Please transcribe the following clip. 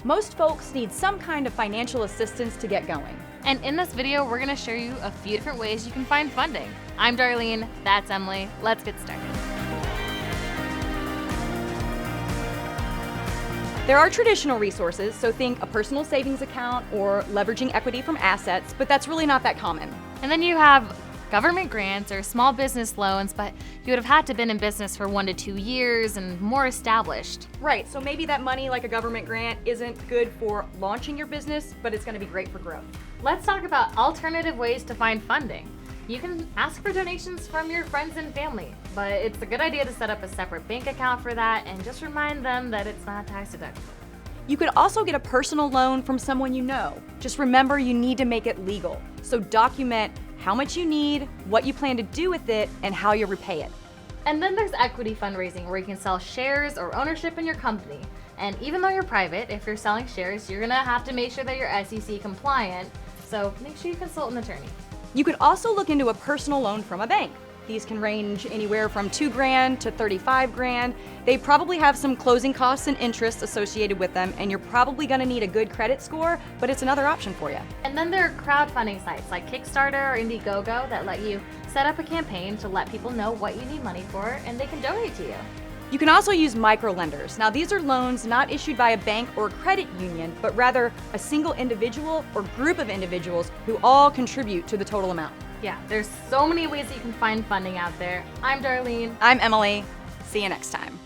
Most folks need some kind of financial assistance to get going. And in this video, we're gonna show you a few different ways you can find funding. I'm Darlene, that's Emily. Let's get started. There are traditional resources, so think a personal savings account or leveraging equity from assets, but that's really not that common. And then you have government grants or small business loans, but you would have had to been in business for 1 to 2 years and more established. Right, so maybe that money like a government grant isn't good for launching your business, but it's gonna be great for growth. Let's talk about alternative ways to find funding. You can ask for donations from your friends and family, but it's a good idea to set up a separate bank account for that and just remind them that it's not tax deductible. You could also get a personal loan from someone you know. Just remember you need to make it legal. So document how much you need, what you plan to do with it, and how you'll repay it. And then there's equity fundraising, where you can sell shares or ownership in your company. And even though you're private, if you're selling shares, you're gonna have to make sure that you're SEC compliant, so make sure you consult an attorney. You could also look into a personal loan from a bank. These can range anywhere from $2,000 to $35,000. They probably have some closing costs and interest associated with them, and you're probably gonna need a good credit score, but it's another option for you. And then there are crowdfunding sites like Kickstarter or Indiegogo that let you set up a campaign to let people know what you need money for, and they can donate to you. You can also use microlenders. Now, these are loans not issued by a bank or credit union, but rather a single individual or group of individuals who all contribute to the total amount. Yeah, there's so many ways that you can find funding out there. I'm Darlene. I'm Emily. See you next time.